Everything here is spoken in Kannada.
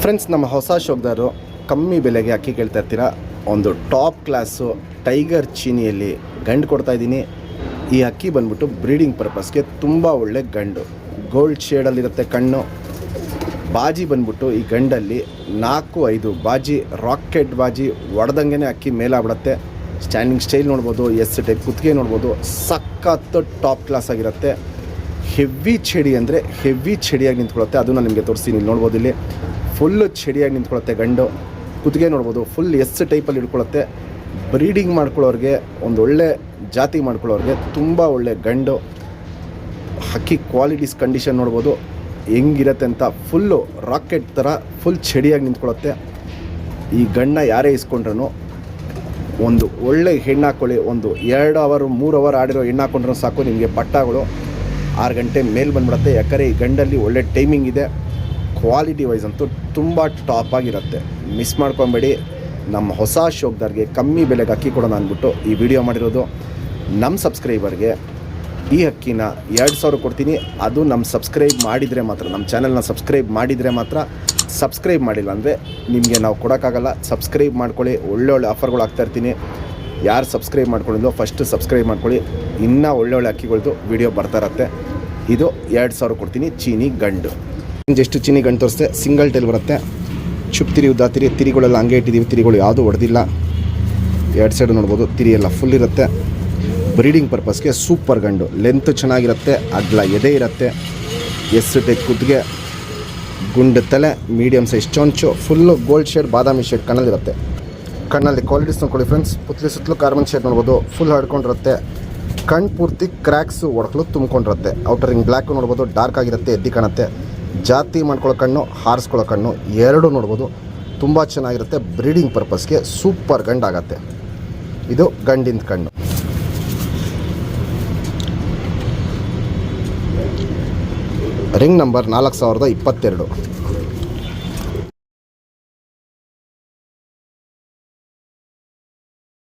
ಫ್ರೆಂಡ್ಸ್, ನಮ್ಮ ಹೊಸ ಶೋಕ್ದಾರು ಕಮ್ಮಿ ಬೆಲೆಗೆ ಅಕ್ಕಿ ಕೇಳ್ತಾ ಇರ್ತೀರ. ಒಂದು ಟಾಪ್ ಕ್ಲಾಸು ಟೈಗರ್ ಚೀನಿಯಲ್ಲಿ ಗಂಡು ಕೊಡ್ತಾಯಿದ್ದೀನಿ. ಈ ಅಕ್ಕಿ ಬಂದ್ಬಿಟ್ಟು ಬ್ರೀಡಿಂಗ್ ಪರ್ಪಸ್ಗೆ ತುಂಬ ಒಳ್ಳೆ ಗಂಡು. ಗೋಲ್ಡ್ ಶೇಡಲ್ಲಿರುತ್ತೆ ಕಣ್ಣು. ಬಾಜಿ ಬಂದ್ಬಿಟ್ಟು ಈ ಗಂಡಲ್ಲಿ 4-5 ಬಾಜಿ, ರಾಕೆಟ್ ಬಾಜಿ ಹೊಡೆದಂಗೆ ಅಕ್ಕಿ ಮೇಲಾಗ್ಬಿಡುತ್ತೆ. ಸ್ಟ್ಯಾಂಡಿಂಗ್ ಸ್ಟೈಲ್ ನೋಡ್ಬೋದು, ಎಸ್ ಟೈಪ್ ಕುತ್ತಿಗೆ ನೋಡ್ಬೋದು, ಸಖತ್ತು ಟಾಪ್ ಕ್ಲಾಸ್ ಆಗಿರುತ್ತೆ. ಹೆವಿ ಚಡಿ ಅಂದರೆ ಹೆವಿ ಚಡಿಯಾಗಿ ನಿಂತ್ಕೊಳ್ಳುತ್ತೆ. ಅದು ನಾನು ನಿಮಗೆ ತೋರಿಸ್ತೀನಿ. ಇಲ್ಲಿ ನೋಡ್ಬೋದು, ಇಲ್ಲಿ ಫುಲ್ಲು ಚಡಿಯಾಗಿ ನಿಂತ್ಕೊಳ್ಳುತ್ತೆ ಗಂಡು. ಕುತ್ತಿಗೆ ನೋಡ್ಬೋದು, ಫುಲ್ ಎಸ್ ಟೈಪಲ್ಲಿ ಹಿಡ್ಕೊಳ್ಳುತ್ತೆ. ಬ್ರೀಡಿಂಗ್ ಮಾಡ್ಕೊಳ್ಳೋರಿಗೆ, ಒಂದು ಒಳ್ಳೆ ಜಾತಿ ಮಾಡ್ಕೊಳ್ಳೋರಿಗೆ ತುಂಬ ಒಳ್ಳೆ ಗಂಡು. ಹಕ್ಕಿ ಕ್ವಾಲಿಟೀಸ್ ಕಂಡೀಷನ್ ನೋಡ್ಬೋದು ಹೆಂಗಿರುತ್ತೆ ಅಂತ. ಫುಲ್ಲು ರಾಕೆಟ್ ಥರ ಫುಲ್ ಚಡಿಯಾಗಿ ನಿಂತ್ಕೊಳ್ಳುತ್ತೆ. ಈ ಗಂಡನ್ನ ಯಾರೇ ಇಸ್ಕೊಂಡ್ರೂ ಒಂದು ಒಳ್ಳೆ ಹೆಣ್ಣು ಹಾಕ್ಕೊಳ್ಳಿ. ಒಂದು 2 ಅವರ್ 3 ಅವರ್ ಆಡಿರೋ ಹೆಣ್ಣು ಹಾಕ್ಕೊಂಡ್ರೂ ಸಾಕು, ನಿಮಗೆ ಪಟ್ಟಾಗಳು 6 ಗಂಟೆ ಮೇಲೆ ಬಂದ್ಬಿಡುತ್ತೆ. ಯಾಕಂದರೆ ಈ ಗಂಡಲ್ಲಿ ಒಳ್ಳೆ ಟೈಮಿಂಗ್ ಇದೆ. ಕ್ವಾಲಿಟಿ ವೈಸ್ ಅಂತೂ ತುಂಬ ಟಾಪ್ ಆಗಿರುತ್ತೆ. ಮಿಸ್ ಮಾಡ್ಕೊಬೇಡಿ. ನಮ್ಮ ಹೊಸ ಶೋಕ್ದಾರ್ಗೆ ಕಮ್ಮಿ ಬೆಲೆಗೆ ಅಕ್ಕಿ ಕೊಡೋಣ ಅಂದ್ಬಿಟ್ಟು ಈ ವಿಡಿಯೋ ಮಾಡಿರೋದು. ನಮ್ಮ ಸಬ್ಸ್ಕ್ರೈಬರ್ಗೆ ಈ ಅಕ್ಕಿನ 2000 ಕೊಡ್ತೀನಿ. ಅದು ನಮ್ಮ ಸಬ್ಸ್ಕ್ರೈಬ್ ಮಾಡಿದರೆ ಮಾತ್ರ, ನಮ್ಮ ಚಾನಲ್ನ ಸಬ್ಸ್ಕ್ರೈಬ್ ಮಾಡಿದರೆ ಮಾತ್ರ. ಸಬ್ಸ್ಕ್ರೈಬ್ ಮಾಡಿಲ್ಲ ಅಂದರೆ ನಿಮಗೆ ನಾವು ಕೊಡೋಕ್ಕಾಗಲ್ಲ. ಸಬ್ಸ್ಕ್ರೈಬ್ ಮಾಡ್ಕೊಳ್ಳಿ. ಒಳ್ಳೊಳ್ಳೆ ಆಫರ್ಗಳು ಹಾಕ್ತಾಯಿರ್ತೀನಿ. ಯಾರು ಸಬ್ಸ್ಕ್ರೈಬ್ ಮಾಡ್ಕೊಂಡಿದ್ದೋ ಫಸ್ಟ್ ಸಬ್ಸ್ಕ್ರೈಬ್ ಮಾಡ್ಕೊಳ್ಳಿ. ಇನ್ನೂ ಒಳ್ಳೊಳ್ಳೆ ಅಕ್ಕಿಗಳದ್ದು ವಿಡಿಯೋ ಬರ್ತಾ ಇರುತ್ತೆ. ಇದು 2000 ಕೊಡ್ತೀನಿ. ಚೀನಿ ಗಂಡು. ಜಸ್ಟ್ ಚೀನಿ ಗಂಡು ತೋರಿಸ್ತೆ. ಸಿಂಗಲ್ ಟೈಲ್ ಬರುತ್ತೆ. ಚುಪ್ ತಿರಿ ಉದ್ದ ತಿರಿ, ತಿರಿಗಳೆಲ್ಲ ಹಂಗೆ ಇಟ್ಟಿದ್ದೀವಿ. ತಿರಿಗಳು ಯಾವುದೂ ಹೊಡೆದಿಲ್ಲ. 2 ಸೈಡು ನೋಡ್ಬೋದು, ತಿರಿ ಎಲ್ಲ ಫುಲ್ ಇರುತ್ತೆ. ಬ್ರೀಡಿಂಗ್ ಪರ್ಪಸ್ಗೆ ಸೂಪರ್ ಗಂಡು. ಲೆಂತ್ ಚೆನ್ನಾಗಿರುತ್ತೆ, ಅಗ್ಲ ಎದೆ ಇರುತ್ತೆ, ಎಸ್ ಟೈಪ್ ಕುತ್ತಿಗೆ, ಗುಂಡು ತಲೆ, ಮೀಡಿಯಮ್ ಸೈಜ್ ಚೊಂಚು, ಫುಲ್ಲು ಗೋಲ್ಡ್ ಶೇಡ್ ಬಾದಾಮಿ ಶೇಡ್ ಕಣ್ಣಲ್ಲಿರುತ್ತೆ. ಕಣ್ಣಲ್ಲಿ ಕ್ವಾಲಿಟೀಸ್ ನೋಡ್ಕೊಳ್ಳಿ ಫ್ರೆಂಡ್ಸ್. ಪುತ್ಲಿ ಸುತ್ತಲೂ ಕಾರ್ಬನ್ ಶೇಡ್ ನೋಡ್ಬೋದು, ಫುಲ್ ಹಡ್ಕೊಂಡಿರುತ್ತೆ. ಕಣ್ಣು ಪೂರ್ತಿ ಕ್ರ್ಯಾಕ್ಸು ಒಡಕಲು ತುಂಬ್ಕೊಂಡಿರುತ್ತೆ. ಔಟರಿಂಗ್ ಬ್ಲ್ಯಾಕು ನೋಡ್ಬೋದು, ಡಾರ್ಕ್ ಆಗಿರುತ್ತೆ, ಎದ್ದಿ ಕಾಣುತ್ತೆ. ಜಾತಿ ಮಾಡ್ಕೊಳ್ಳೋ ಕಣ್ಣು, ಹಾರಿಸ್ಕೊಳ್ಳೋ ಕಣ್ಣು ಎರಡೂ ನೋಡ್ಬೋದು. ತುಂಬ ಚೆನ್ನಾಗಿರುತ್ತೆ. ಬ್ರೀಡಿಂಗ್ ಪರ್ಪಸ್ಗೆ ಸೂಪರ್ ಗಂಡು ಆಗುತ್ತೆ. ಇದು ಗಂಡಿನ ಕಣ್ಣು. Ring number 4022.